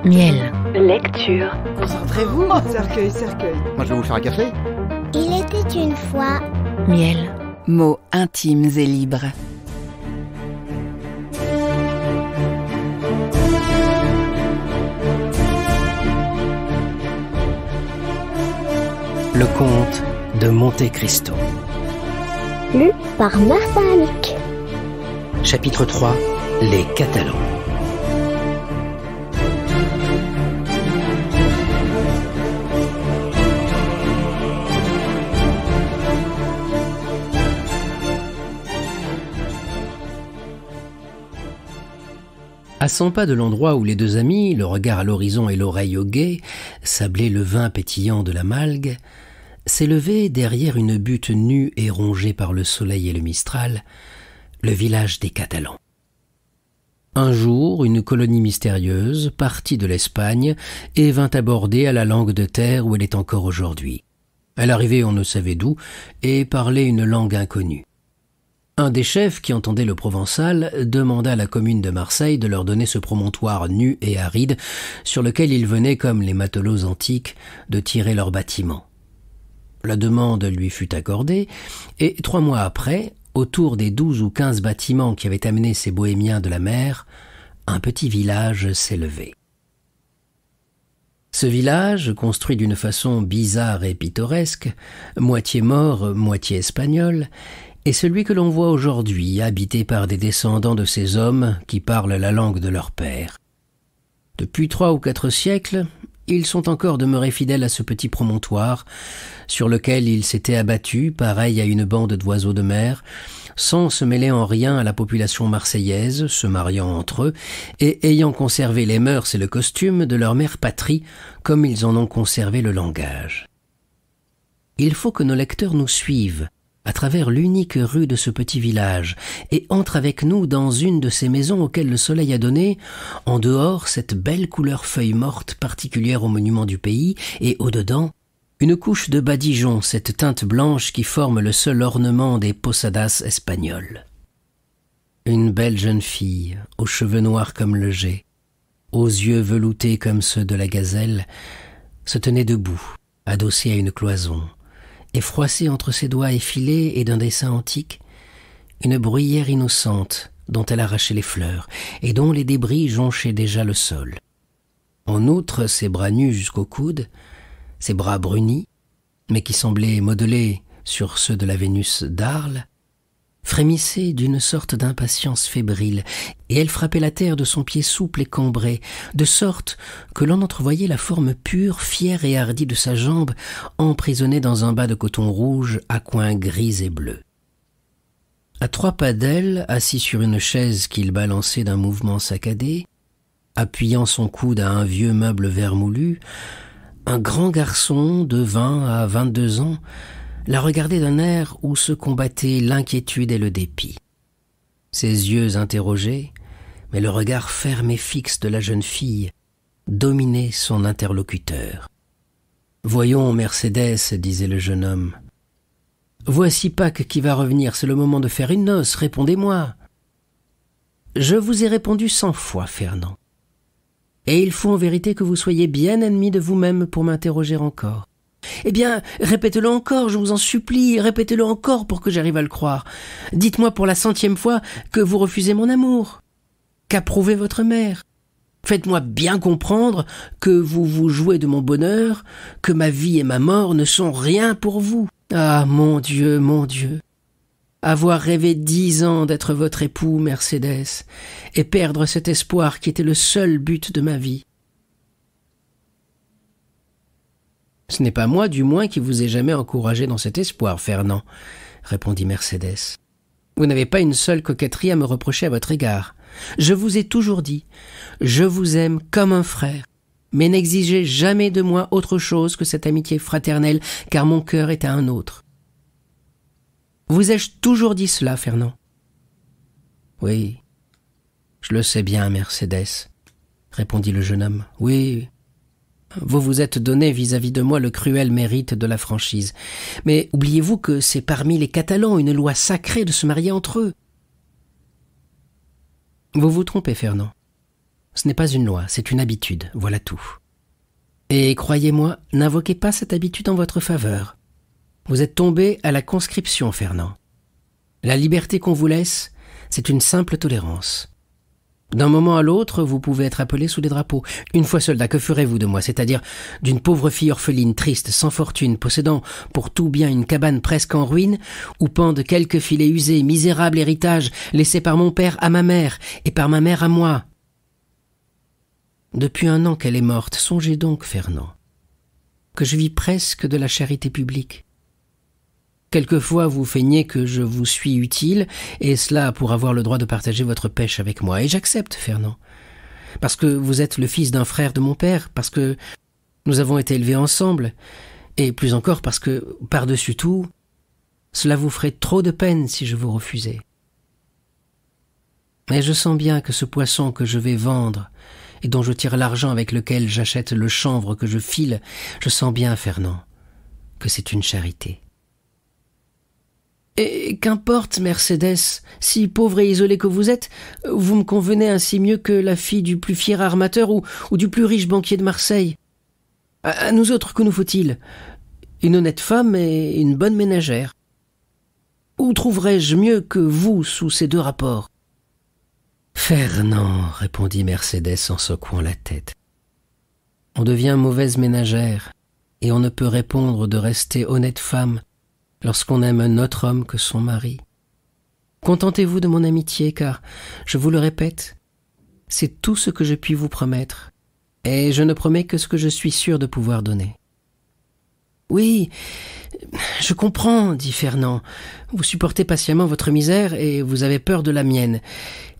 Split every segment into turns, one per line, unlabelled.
Miel.
Lecture.
Concentrez-vous. Cercueil, cercueil.
Moi, je vais vous faire un café.
Il était une fois.
Miel.
Mots intimes et libres.
Le comte de Monte Cristo.
Lu par Martha Amick.
Chapitre 3. Les Catalans. À 100 pas de l'endroit où les deux amis, le regard à l'horizon et l'oreille au guet, sablaient le vin pétillant de la malgue, s'élevait derrière une butte nue et rongée par le soleil et le mistral, le village des Catalans. Un jour, une colonie mystérieuse partit de l'Espagne et vint aborder à la langue de terre où elle est encore aujourd'hui. Elle arrivait on ne savait d'où et parlait une langue inconnue. Un des chefs qui entendait le provençal demanda à la commune de Marseille de leur donner ce promontoire nu et aride sur lequel ils venaient, comme les matelots antiques, de tirer leurs bâtiments. La demande lui fut accordée, et 3 mois après, autour des 12 ou 15 bâtiments qui avaient amené ces bohémiens de la mer, un petit village s'élevait. Ce village, construit d'une façon bizarre et pittoresque, moitié mort, moitié espagnol, est celui que l'on voit aujourd'hui, habité par des descendants de ces hommes qui parlent la langue de leur père. Depuis 3 ou 4 siècles, ils sont encore demeurés fidèles à ce petit promontoire, sur lequel ils s'étaient abattus, pareil à une bande d'oiseaux de mer, sans se mêler en rien à la population marseillaise, se mariant entre eux, et ayant conservé les mœurs et le costume de leur mère patrie, comme ils en ont conservé le langage. Il faut que nos lecteurs nous suivent, à travers l'unique rue de ce petit village, et entre avec nous dans une de ces maisons auxquelles le soleil a donné, en dehors, cette belle couleur feuille morte particulière aux monuments du pays, et au-dedans, une couche de badigeon, cette teinte blanche qui forme le seul ornement des posadas espagnoles. Une belle jeune fille, aux cheveux noirs comme le jais, aux yeux veloutés comme ceux de la gazelle, se tenait debout, adossée à une cloison, et froissée entre ses doigts effilés et d'un dessin antique, une bruyère innocente dont elle arrachait les fleurs et dont les débris jonchaient déjà le sol. En outre, ses bras nus jusqu'au coude, ses bras brunis, mais qui semblaient modelés sur ceux de la Vénus d'Arles, frémissaient d'une sorte d'impatience fébrile, et elle frappait la terre de son pied souple et cambré, de sorte que l'on entrevoyait la forme pure, fière et hardie de sa jambe, emprisonnée dans un bas de coton rouge à coins gris et bleus. À 3 pas d'elle, assis sur une chaise qu'il balançait d'un mouvement saccadé, appuyant son coude à un vieux meuble vermoulu, un grand garçon de 20 à 22 ans la regardait d'un air où se combattaient l'inquiétude et le dépit. Ses yeux interrogés, mais le regard ferme et fixe de la jeune fille dominait son interlocuteur. « Voyons, Mercédès, disait le jeune homme. Voici Pâques qui va revenir, c'est le moment de faire une noce, répondez-moi. Je vous ai répondu 100 fois, Fernand. Et il faut en vérité que vous soyez bien ennemi de vous-même pour m'interroger encore. Eh bien, répétez-le encore, je vous en supplie, répétez-le encore pour que j'arrive à le croire. Dites-moi pour la 100e fois que vous refusez mon amour. Qu'a prouvé votre mère? Faites-moi bien comprendre que vous vous jouez de mon bonheur, que ma vie et ma mort ne sont rien pour vous. Ah, mon Dieu, avoir rêvé 10 ans d'être votre époux, Mercédès, et perdre cet espoir qui était le seul but de ma vie. Ce n'est pas moi, du moins, qui vous ai jamais encouragé dans cet espoir, Fernand, répondit Mercédès. Vous n'avez pas une seule coquetterie à me reprocher à votre égard. Je vous ai toujours dit, je vous aime comme un frère, mais n'exigez jamais de moi autre chose que cette amitié fraternelle, car mon cœur est à un autre. Vous ai-je toujours dit cela, Fernand? Oui, je le sais bien, Mercédès, répondit le jeune homme. Oui, vous vous êtes donné vis-à-vis de moi le cruel mérite de la franchise. Mais oubliez-vous que c'est parmi les Catalans une loi sacrée de se marier entre eux. Vous vous trompez, Fernand. Ce n'est pas une loi, c'est une habitude, voilà tout. Et croyez-moi, n'invoquez pas cette habitude en votre faveur. Vous êtes tombé à la conscription, Fernand. La liberté qu'on vous laisse, c'est une simple tolérance. D'un moment à l'autre, vous pouvez être appelé sous les drapeaux. Une fois soldat, que ferez-vous de moi? C'est-à-dire d'une pauvre fille orpheline, triste, sans fortune, possédant pour tout bien une cabane presque en ruine, où pendent quelques filets usés, misérable héritage laissé par mon père à ma mère, et par ma mère à moi. Depuis 1 an qu'elle est morte, songez donc, Fernand, que je vis presque de la charité publique. Quelquefois vous feignez que je vous suis utile, et cela pour avoir le droit de partager votre pêche avec moi. Et j'accepte, Fernand, parce que vous êtes le fils d'un frère de mon père, parce que nous avons été élevés ensemble, et plus encore parce que, par-dessus tout, cela vous ferait trop de peine si je vous refusais. Mais je sens bien que ce poisson que je vais vendre, et dont je tire l'argent avec lequel j'achète le chanvre que je file, je sens bien, Fernand, que c'est une charité. Et qu'importe, Mercédès, si pauvre et isolée que vous êtes, vous me convenez ainsi mieux que la fille du plus fier armateur ou du plus riche banquier de Marseille. À nous autres, que nous faut-il? Une honnête femme et une bonne ménagère. Où trouverais-je mieux que vous sous ces 2 rapports? Fernand, répondit Mercédès en secouant la tête. On devient mauvaise ménagère, et on ne peut répondre de rester honnête femme lorsqu'on aime un autre homme que son mari. Contentez-vous de mon amitié, car, je vous le répète, c'est tout ce que je puis vous promettre, et je ne promets que ce que je suis sûr de pouvoir donner. Oui, je comprends, dit Fernand. Vous supportez patiemment votre misère et vous avez peur de la mienne.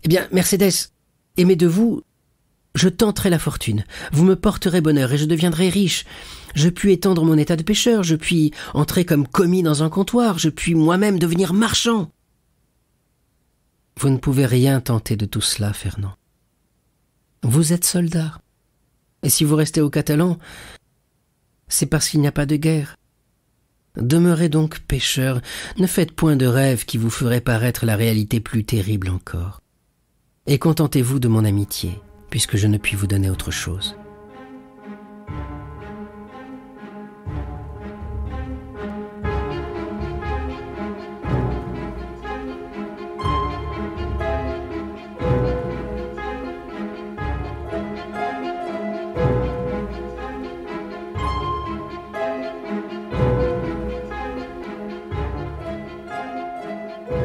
Eh bien, Mercédès, aimée de vous, je tenterai la fortune. Vous me porterez bonheur et je deviendrai riche. Je puis étendre mon état de pêcheur, je puis entrer comme commis dans un comptoir, je puis moi-même devenir marchand. Vous ne pouvez rien tenter de tout cela, Fernand. Vous êtes soldat. Et si vous restez aux Catalans, c'est parce qu'il n'y a pas de guerre. Demeurez donc pêcheur, ne faites point de rêves qui vous feraient paraître la réalité plus terrible encore. Et contentez-vous de mon amitié, puisque je ne puis vous donner autre chose.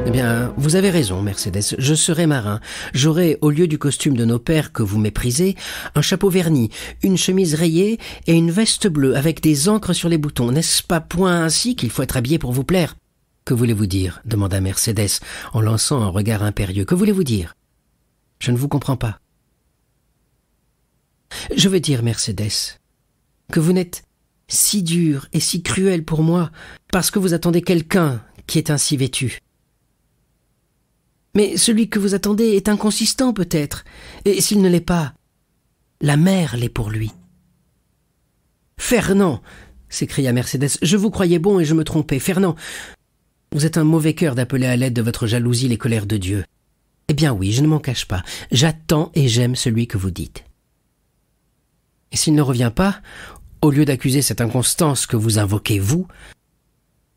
Eh bien, vous avez raison, Mercédès, je serai marin. J'aurai, au lieu du costume de nos pères que vous méprisez, un chapeau verni, une chemise rayée et une veste bleue avec des ancres sur les boutons. N'est-ce pas point ainsi qu'il faut être habillé pour vous plaire? Que voulez-vous dire? Demanda Mercédès en lançant un regard impérieux. Que voulez-vous dire? Je ne vous comprends pas. Je veux dire, Mercédès, que vous n'êtes si dure et si cruelle pour moi parce que vous attendez quelqu'un qui est ainsi vêtu. Mais celui que vous attendez est inconsistant peut-être, et s'il ne l'est pas, la mère l'est pour lui. Fernand, s'écria Mercédès, je vous croyais bon et je me trompais. Fernand, vous êtes un mauvais cœur d'appeler à l'aide de votre jalousie les colères de Dieu. Eh bien oui, je ne m'en cache pas, j'attends et j'aime celui que vous dites. Et s'il ne revient pas, au lieu d'accuser cette inconstance que vous invoquez vous,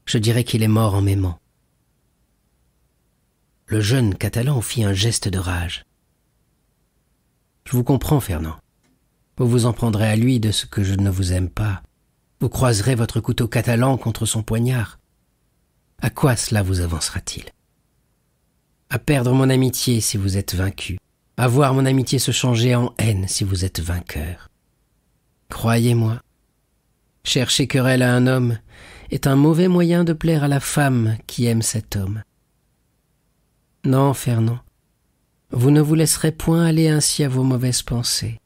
je dirais qu'il est mort en m'aimant. Le jeune Catalan fit un geste de rage. Je vous comprends, Fernand. Vous vous en prendrez à lui de ce que je ne vous aime pas. Vous croiserez votre couteau catalan contre son poignard. À quoi cela vous avancera-t-il? À perdre mon amitié si vous êtes vaincu, à voir mon amitié se changer en haine si vous êtes vainqueur. Croyez-moi, chercher querelle à un homme est un mauvais moyen de plaire à la femme qui aime cet homme. Non, Fernand, vous ne vous laisserez point aller ainsi à vos mauvaises pensées.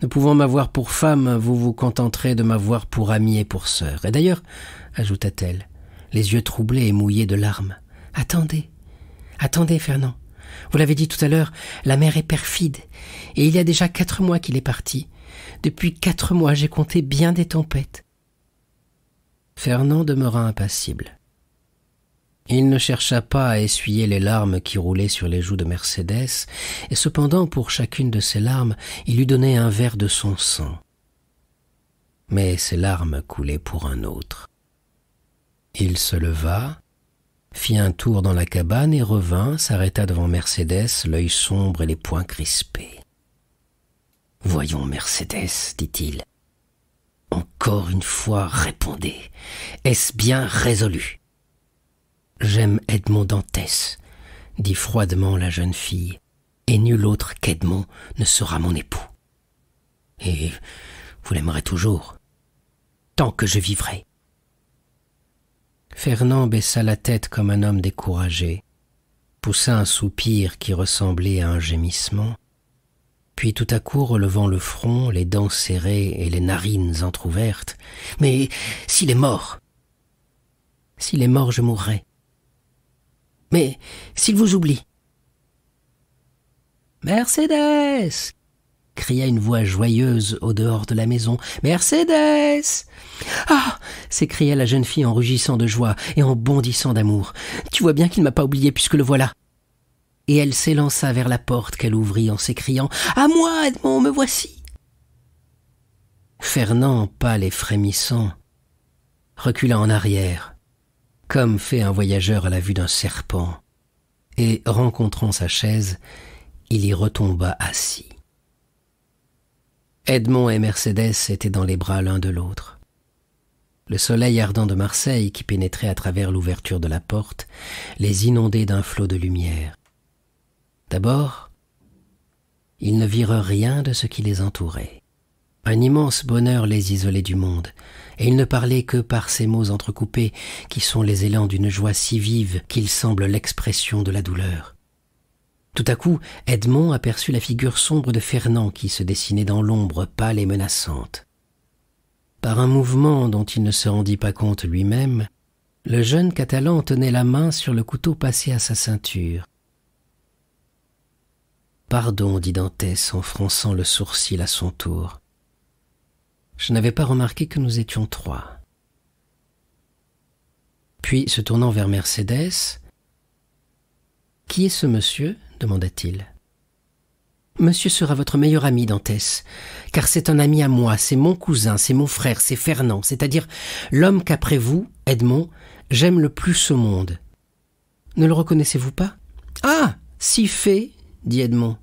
Ne pouvant m'avoir pour femme, vous vous contenterez de m'avoir pour amie et pour sœur. Et d'ailleurs, ajouta-t-elle, les yeux troublés et mouillés de larmes, attendez, Fernand. Vous l'avez dit tout à l'heure, la mer est perfide, et il y a déjà 4 mois qu'il est parti. Depuis 4 mois, j'ai compté bien des tempêtes. Fernand demeura impassible. Il ne chercha pas à essuyer les larmes qui roulaient sur les joues de Mercédès, et cependant, pour chacune de ces larmes, il lui donnait un verre de son sang. Mais ces larmes coulaient pour un autre. Il se leva, fit un tour dans la cabane et revint, s'arrêta devant Mercédès, l'œil sombre et les poings crispés. « Voyons, Mercédès, dit-il. Encore une fois, répondez. Est-ce bien résolu ?» « J'aime Edmond Dantès, dit froidement la jeune fille, et nul autre qu'Edmond ne sera mon époux. Et vous l'aimerez toujours, tant que je vivrai. » Fernand baissa la tête comme un homme découragé, poussa un soupir qui ressemblait à un gémissement, puis tout à coup relevant le front, les dents serrées et les narines entr'ouvertes. « Mais s'il est mort ?»« S'il est mort, je mourrai. Mais s'il vous oublie ?»« Mercédès !» cria une voix joyeuse au dehors de la maison. « Mercédès !»« Ah !» s'écria la jeune fille en rugissant de joie et en bondissant d'amour. « Tu vois bien qu'il ne m'a pas oublié puisque le voilà. » Et elle s'élança vers la porte qu'elle ouvrit en s'écriant « À moi, Edmond, me voici !» Fernand, pâle et frémissant, recula en arrière, comme fait un voyageur à la vue d'un serpent, et, rencontrant sa chaise, il y retomba assis. Edmond et Mercédès étaient dans les bras l'un de l'autre. Le soleil ardent de Marseille, qui pénétrait à travers l'ouverture de la porte, les inondait d'un flot de lumière. D'abord, ils ne virent rien de ce qui les entourait. Un immense bonheur les isolait du monde, et ils ne parlaient que par ces mots entrecoupés qui sont les élans d'une joie si vive qu'ils semblent l'expression de la douleur. Tout à coup, Edmond aperçut la figure sombre de Fernand qui se dessinait dans l'ombre pâle et menaçante. Par un mouvement dont il ne se rendit pas compte lui-même, le jeune Catalan tenait la main sur le couteau passé à sa ceinture. « Pardon, dit Dantès en fronçant le sourcil à son tour. Je n'avais pas remarqué que nous étions trois. » Puis, se tournant vers Mercédès, « Qui est ce monsieur ?» demanda-t-il. « Monsieur sera votre meilleur ami, Dantès, car c'est un ami à moi, c'est mon cousin, c'est mon frère, c'est Fernand, c'est-à-dire l'homme qu'après vous, Edmond, j'aime le plus au monde. Ne le reconnaissez-vous pas ?»« Ah, si fait !» dit Edmond.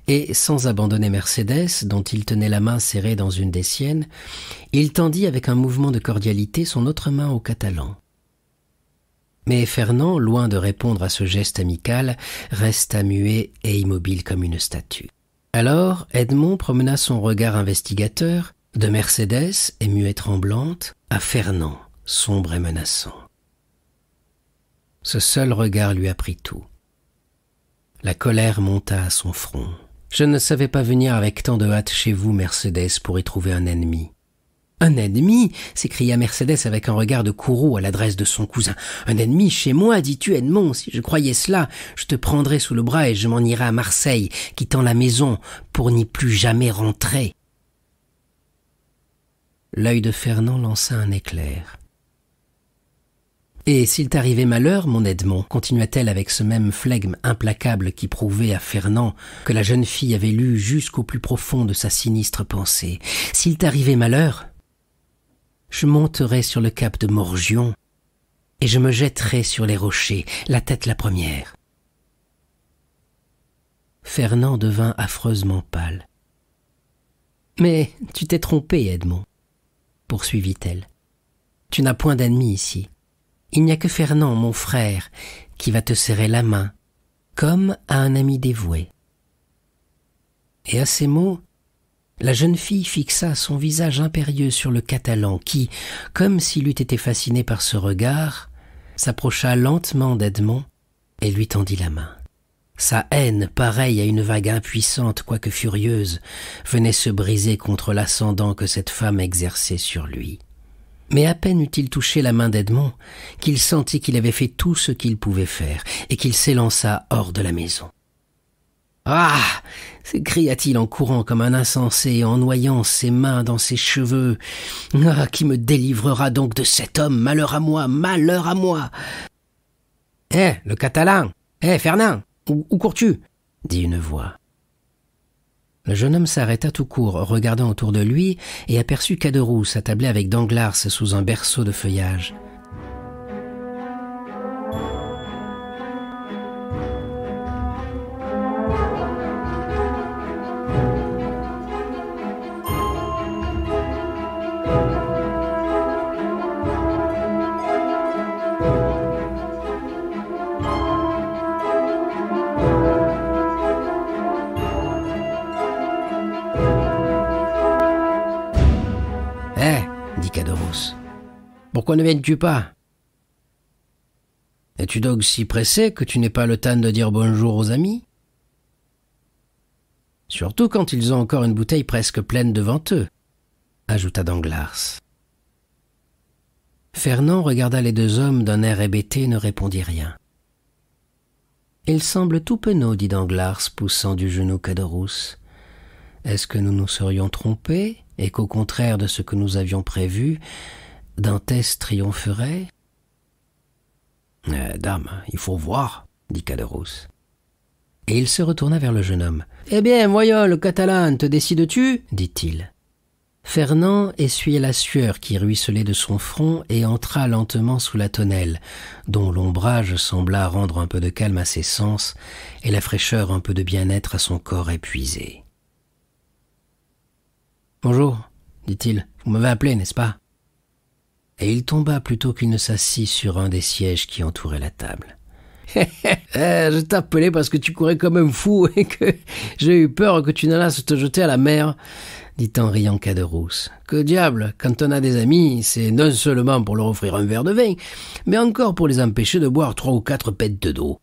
Et, sans abandonner Mercédès, dont il tenait la main serrée dans une des siennes, il tendit avec un mouvement de cordialité son autre main au Catalan. Mais Fernand, loin de répondre à ce geste amical, resta muet et immobile comme une statue. Alors Edmond promena son regard investigateur de Mercédès, émue et tremblante, à Fernand, sombre et menaçant. Ce seul regard lui apprit tout. La colère monta à son front. « Je ne savais pas venir avec tant de hâte chez vous, Mercédès, pour y trouver un ennemi. »« Un ennemi ?» s'écria Mercédès avec un regard de courroux à l'adresse de son cousin. « Un ennemi chez moi, dis-tu, Edmond? Si je croyais cela, je te prendrais sous le bras et je m'en irais à Marseille, quittant la maison pour n'y plus jamais rentrer. » L'œil de Fernand lança un éclair. « Et s'il t'arrivait malheur, mon Edmond, continua-t-elle avec ce même flegme implacable qui prouvait à Fernand que la jeune fille avait lu jusqu'au plus profond de sa sinistre pensée, s'il t'arrivait malheur, je monterai sur le cap de Morgion et je me jetterai sur les rochers, la tête la première. » Fernand devint affreusement pâle. « Mais tu t'es trompé, Edmond, poursuivit-elle. Tu n'as point d'ennemi ici. Il n'y a que Fernand, mon frère, qui va te serrer la main, comme à un ami dévoué. » Et à ces mots, la jeune fille fixa son visage impérieux sur le Catalan qui, comme s'il eût été fasciné par ce regard, s'approcha lentement d'Edmond et lui tendit la main. Sa haine, pareille à une vague impuissante quoique furieuse, venait se briser contre l'ascendant que cette femme exerçait sur lui. Mais à peine eut-il touché la main d'Edmond qu'il sentit qu'il avait fait tout ce qu'il pouvait faire et qu'il s'élança hors de la maison. « Ah !» s'écria-t-il en courant comme un insensé et en noyant ses mains dans ses cheveux. « Ah, qui me délivrera donc de cet homme? Malheur à moi, malheur à moi !» Hé, le Catalan! Hé, Fernand! Où cours-tu? Dit une voix. Le jeune homme s'arrêta tout court, regardant autour de lui, et aperçut Caderousse attablé avec Danglars sous un berceau de feuillage. Dit Caderousse. Pourquoi ne viens-tu pas? Es-tu donc si pressé que tu n'aies pas le temps de dire bonjour aux amis? Surtout quand ils ont encore une bouteille presque pleine devant eux, ajouta Danglars. Fernand regarda les deux hommes d'un air hébété et ne répondit rien. Il semble tout penaud, dit Danglars, poussant du genou Caderousse. Est-ce que nous nous serions trompés et qu'au contraire de ce que nous avions prévu, Dantès triompherait? Dame, il faut voir, dit Caderousse. Et il se retourna vers le jeune homme. Eh bien, voyons, le Catalan, te décides-tu? dit-il. Fernand essuyait la sueur qui ruisselait de son front et entra lentement sous la tonnelle, dont l'ombrage sembla rendre un peu de calme à ses sens et la fraîcheur un peu de bien-être à son corps épuisé. « Bonjour, dit-il, vous m'avez appelé, n'est-ce pas ?» Et il tomba plutôt qu'il ne s'assit sur un des sièges qui entouraient la table. « Je t'appelais parce que tu courais comme un fou et que j'ai eu peur que tu n'allasses te jeter à la mer, » dit en riant Caderousse. « Que diable, quand on a des amis, c'est non seulement pour leur offrir un verre de vin, mais encore pour les empêcher de boire 3 ou 4 pêtes d'eau. »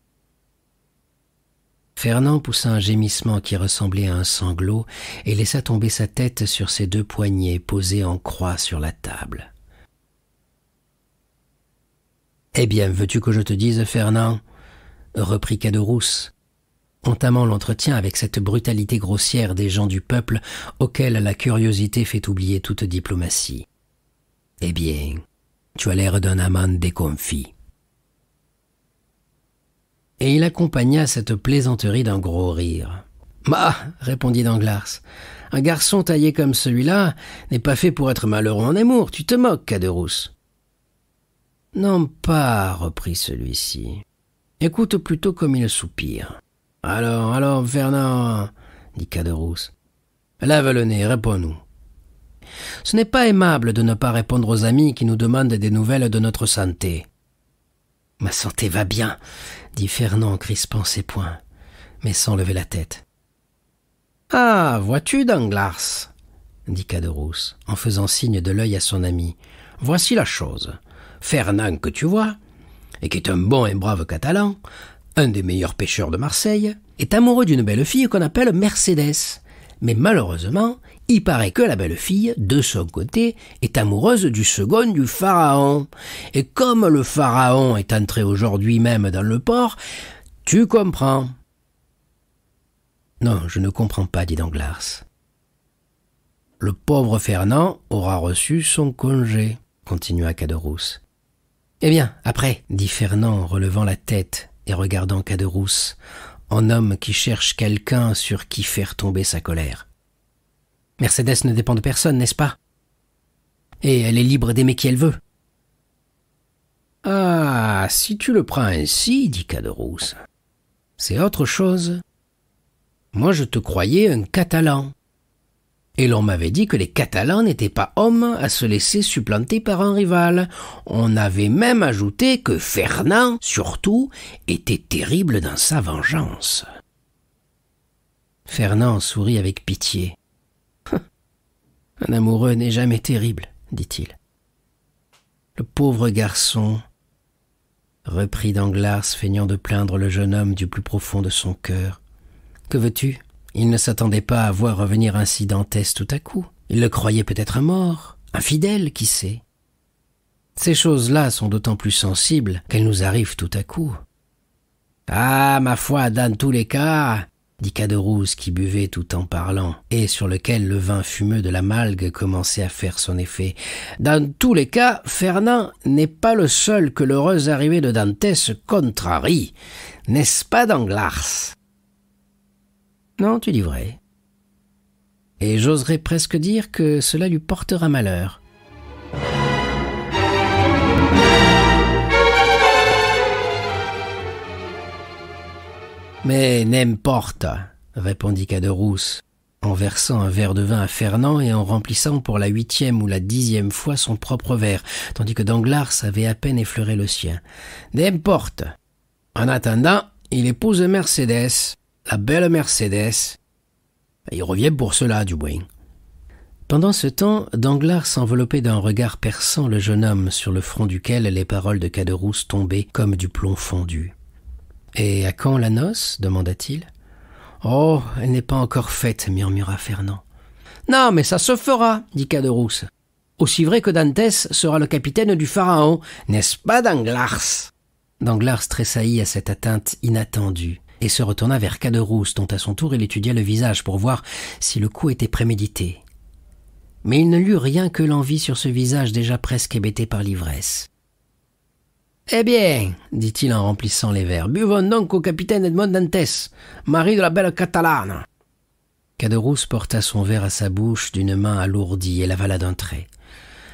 Fernand poussa un gémissement qui ressemblait à un sanglot et laissa tomber sa tête sur ses 2 poignets posés en croix sur la table. « Eh bien, veux-tu que je te dise, Fernand ?» reprit Caderousse, entamant l'entretien avec cette brutalité grossière des gens du peuple auquel la curiosité fait oublier toute diplomatie. « Eh bien, tu as l'air d'un amant déconfit. » Et il accompagna cette plaisanterie d'un gros rire. « Bah, répondit Danglars, un garçon taillé comme celui-là n'est pas fait pour être malheureux en amour, tu te moques, Caderousse. »« Non pas, reprit celui-ci. Écoute plutôt comme il soupire. »« Alors, Fernand, dit Caderousse. Lève le nez, réponds-nous. Ce n'est pas aimable de ne pas répondre aux amis qui nous demandent des nouvelles de notre santé. » « Ma santé va bien, dit Fernand en crispant ses poings, mais sans lever la tête. « Ah, vois-tu, Danglars, dit Caderousse, en faisant signe de l'œil à son ami. « Voici la chose. Fernand que tu vois, et qui est un bon et brave Catalan, un des meilleurs pêcheurs de Marseille, est amoureux d'une belle fille qu'on appelle Mercédès. Mais malheureusement, il paraît que la belle fille, de son côté, est amoureuse du second du pharaon. Et comme le pharaon est entré aujourd'hui même dans le port, tu comprends. » « Non, je ne comprends pas, dit Danglars. »« Le pauvre Fernand aura reçu son congé, continua Caderousse. »« Eh bien, après, dit Fernand, relevant la tête et regardant Caderousse, en homme qui cherche quelqu'un sur qui faire tomber sa colère. « Mercédès ne dépend de personne, n'est-ce pas? Et elle est libre d'aimer qui elle veut. »« Ah, si tu le prends ainsi, dit Caderousse, c'est autre chose. Moi, je te croyais un Catalan. Et l'on m'avait dit que les Catalans n'étaient pas hommes à se laisser supplanter par un rival. On avait même ajouté que Fernand, surtout, était terrible dans sa vengeance. » Fernand sourit avec pitié. « Un amoureux n'est jamais terrible, dit-il. »« Le pauvre garçon, reprit Danglars, feignant de plaindre le jeune homme du plus profond de son cœur. Que veux-tu ? Il ne s'attendait pas à voir revenir ainsi Dantès tout à coup. Il le croyait peut-être mort, infidèle, qui sait. Ces choses-là sont d'autant plus sensibles qu'elles nous arrivent tout à coup. Ah, ma foi, dans tous les cas, dit Caderousse qui buvait tout en parlant, et sur lequel le vin fumeux de la malgue commençait à faire son effet. Dans tous les cas, Fernand n'est pas le seul que l'heureuse arrivée de Dantès contrarie. N'est-ce pas, Danglars? Non, tu dis vrai. Et j'oserais presque dire que cela lui portera malheur. Mais n'importe, répondit Caderousse, en versant un verre de vin à Fernand et en remplissant pour la 8e ou la 10e fois son propre verre, tandis que Danglars avait à peine effleuré le sien. N'importe. En attendant, il épouse Mercédès, la belle Mercédès. Il revient pour cela, du moins. Pendant ce temps, Danglars enveloppait d'un regard perçant le jeune homme sur le front duquel les paroles de Caderousse tombaient comme du plomb fondu. « Et à quand la noce ?» demanda-t-il. « Oh, elle n'est pas encore faite, » murmura Fernand. « Non, mais ça se fera, » dit Caderousse. « Aussi vrai que Dantès sera le capitaine du Pharaon, n'est-ce pas, Danglars ?» Danglars tressaillit à cette atteinte inattendue et se retourna vers Caderousse, dont à son tour il étudia le visage pour voir si le coup était prémédité. Mais il ne lut rien que l'envie sur ce visage déjà presque hébété par l'ivresse. « Eh bien, dit-il en remplissant les verres, buvons donc au capitaine Edmond Dantès, mari de la belle Catalane. » Caderousse porta son verre à sa bouche d'une main alourdie et l'avala d'un trait.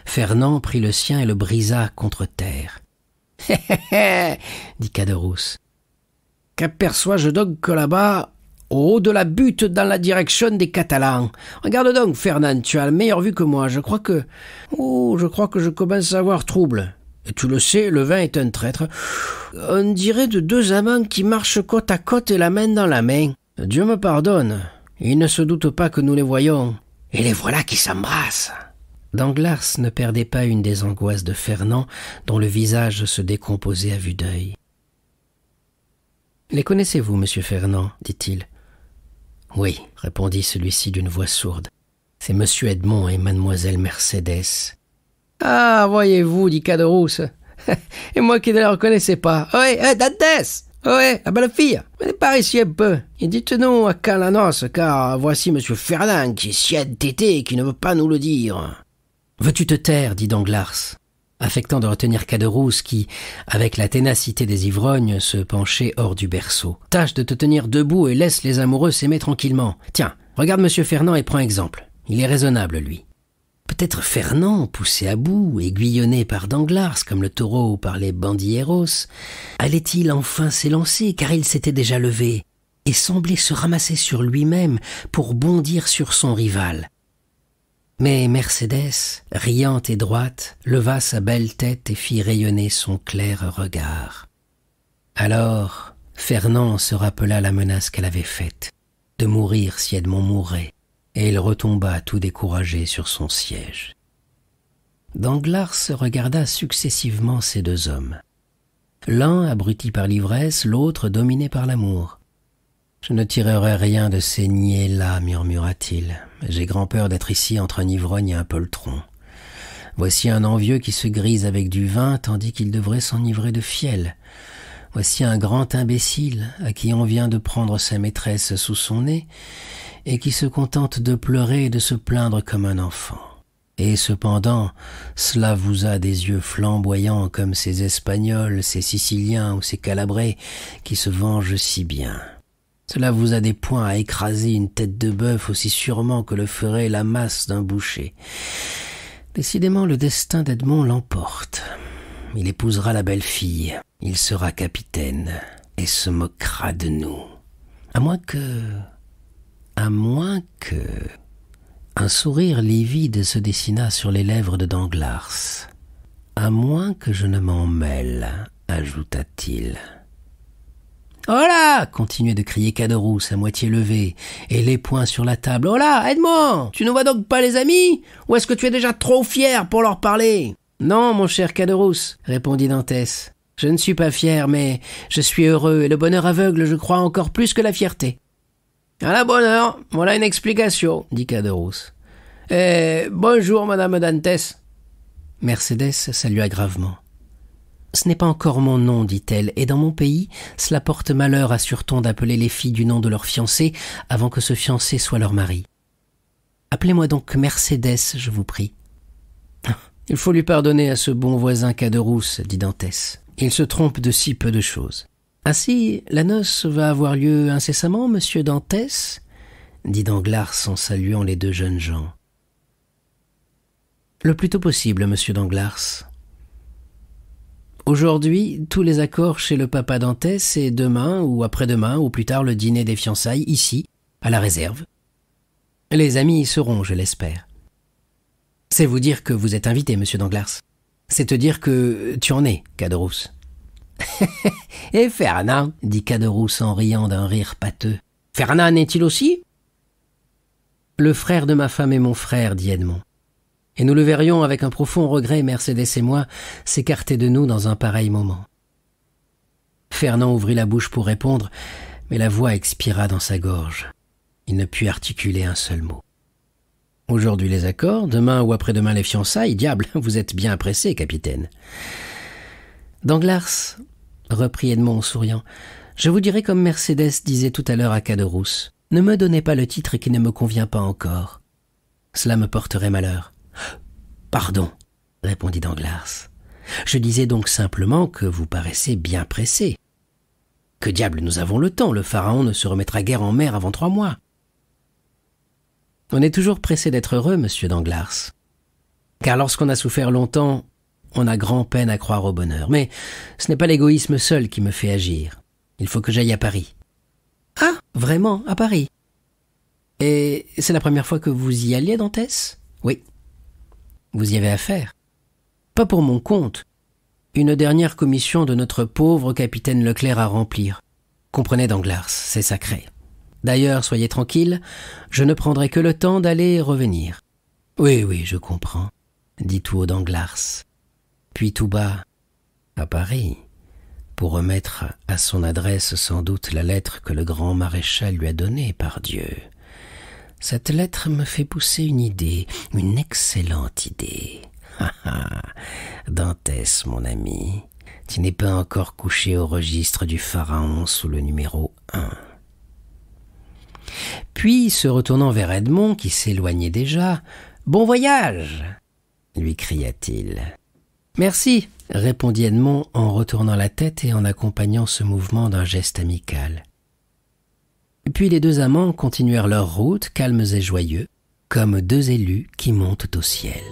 Fernand prit le sien et le brisa contre terre. « Hé hé hé » dit Caderousse. « Qu'aperçois-je donc que là-bas, au haut de la butte dans la direction des Catalans? Regarde donc, Fernand, tu as la meilleure vue que moi. Je crois que je commence à avoir trouble. Et tu le sais, le vin est un traître. On dirait de deux amants qui marchent côte à côte et la main dans la main. Dieu me pardonne. Ils ne se doutent pas que nous les voyons. Et les voilà qui s'embrassent. » Danglars ne perdait pas une des angoisses de Fernand, dont le visage se décomposait à vue d'œil. « Les connaissez-vous, monsieur Fernand ?» dit-il. « Oui, » répondit celui-ci d'une voix sourde. « C'est monsieur Edmond et mademoiselle Mercédès. »« Ah, voyez-vous, dit Caderousse. Et moi qui ne la reconnaissais pas. Oui, Dantès! Oui, la belle fille. Venez par ici un peu. Et dites-nous à quand la noce, car voici monsieur Fernand qui est si entêté et qui ne veut pas nous le dire. »« Veux-tu te taire ?» dit Danglars, affectant de retenir Caderousse qui, avec la ténacité des ivrognes, se penchait hors du berceau. « Tâche de te tenir debout et laisse les amoureux s'aimer tranquillement. Tiens, regarde monsieur Fernand et prends exemple. Il est raisonnable, lui. » Peut-être Fernand, poussé à bout, aiguillonné par Danglars comme le taureau par les bandilleros, allait-il enfin s'élancer, car il s'était déjà levé, et semblait se ramasser sur lui-même pour bondir sur son rival. Mais Mercédès, riante et droite, leva sa belle tête et fit rayonner son clair regard. Alors, Fernand se rappela la menace qu'elle avait faite, de mourir si Edmond mourait, et il retomba tout découragé sur son siège. Danglars regarda successivement ces deux hommes. L'un abruti par l'ivresse, l'autre dominé par l'amour. « Je ne tirerai rien de ces niais-là, murmura-t-il. J'ai grand peur d'être ici entre un ivrogne et un poltron. Voici un envieux qui se grise avec du vin tandis qu'il devrait s'enivrer de fiel. Voici un grand imbécile à qui on vient de prendre sa maîtresse sous son nez et qui se contente de pleurer et de se plaindre comme un enfant. Et cependant, cela vous a des yeux flamboyants comme ces Espagnols, ces Siciliens ou ces Calabrais qui se vengent si bien. Cela vous a des poings à écraser une tête de bœuf aussi sûrement que le ferait la masse d'un boucher. Décidément, le destin d'Edmond l'emporte. Il épousera la belle fille, il sera capitaine et se moquera de nous. À moins que... Un sourire livide se dessina sur les lèvres de Danglars. « À moins que je ne m'en mêle, » ajouta-t-il. « Oh là !» continuait de crier Caderousse à moitié levé, et les poings sur la table. « Oh là, Edmond, tu ne vois donc pas les amis? Ou est-ce que tu es déjà trop fier pour leur parler ?»« Non, mon cher Caderousse, » répondit Dantès. « Je ne suis pas fier, mais je suis heureux, et le bonheur aveugle, je crois, encore plus que la fierté. » « À la bonne heure, voilà une explication, » dit Caderousse. « Bonjour, madame Dantès. » Mercédès salua gravement. « Ce n'est pas encore mon nom, dit-elle, et dans mon pays, cela porte malheur, assure-t-on, d'appeler les filles du nom de leur fiancé avant que ce fiancé soit leur mari. Appelez-moi donc Mercédès, je vous prie. Il faut lui pardonner à ce bon voisin Caderousse, dit Dantès. Il se trompe de si peu de choses. Ainsi, la noce va avoir lieu incessamment, monsieur Dantès, dit Danglars en saluant les deux jeunes gens. Le plus tôt possible, monsieur Danglars. Aujourd'hui, tous les accords chez le papa Dantès et demain ou après-demain ou plus tard le dîner des fiançailles, ici, à la réserve. Les amis y seront, je l'espère. C'est vous dire que vous êtes invité, monsieur Danglars. C'est te dire que tu en es, Caderousse. Et Fernand, dit Caderousse en riant d'un rire pâteux. Fernand est-il aussi? Le frère de ma femme est mon frère, dit Edmond. Et nous le verrions avec un profond regret, Mercédès et moi, s'écarter de nous dans un pareil moment. Fernand ouvrit la bouche pour répondre, mais la voix expira dans sa gorge. Il ne put articuler un seul mot. Aujourd'hui les accords, demain ou après-demain les fiançailles, diable, vous êtes bien pressé, capitaine. Danglars, reprit Edmond en souriant, je vous dirai comme Mercédès disait tout à l'heure à Caderousse, ne me donnez pas le titre qui ne me convient pas encore. Cela me porterait malheur. Pardon, répondit Danglars. Je disais donc simplement que vous paraissez bien pressé. Que diable, nous avons le temps, le pharaon ne se remettra guère en mer avant 3 mois. On est toujours pressé d'être heureux, monsieur Danglars. Car lorsqu'on a souffert longtemps, on a grand peine à croire au bonheur. Mais ce n'est pas l'égoïsme seul qui me fait agir. Il faut que j'aille à Paris. Ah, vraiment, à Paris? Et c'est la première fois que vous y alliez, Dantès? Oui. Vous y avez affaire? Pas pour mon compte. Une dernière commission de notre pauvre capitaine Leclerc à remplir. Comprenez, Danglars, c'est sacré. D'ailleurs, soyez tranquille, je ne prendrai que le temps d'aller et revenir. Oui, je comprends, dit tout haut Danglars. Puis tout bas, à Paris, pour remettre à son adresse sans doute la lettre que le grand maréchal lui a donnée, pardieu. Cette lettre me fait pousser une idée, une excellente idée. Dantès, mon ami, tu n'es pas encore couché au registre du pharaon sous le numéro 1. Puis, se retournant vers Edmond, qui s'éloignait déjà, « Bon voyage !» lui cria-t-il. « Merci !» répondit Edmond en retournant la tête et en accompagnant ce mouvement d'un geste amical. Puis les deux amants continuèrent leur route, calmes et joyeux, comme deux élus qui montent au ciel.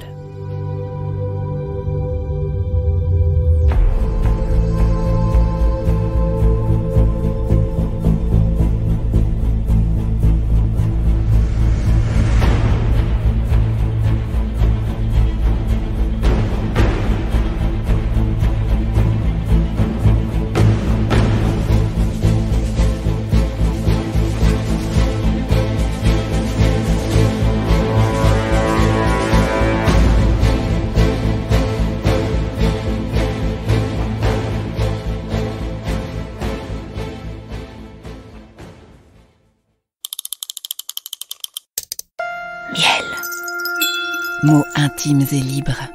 Mots intimes et libres.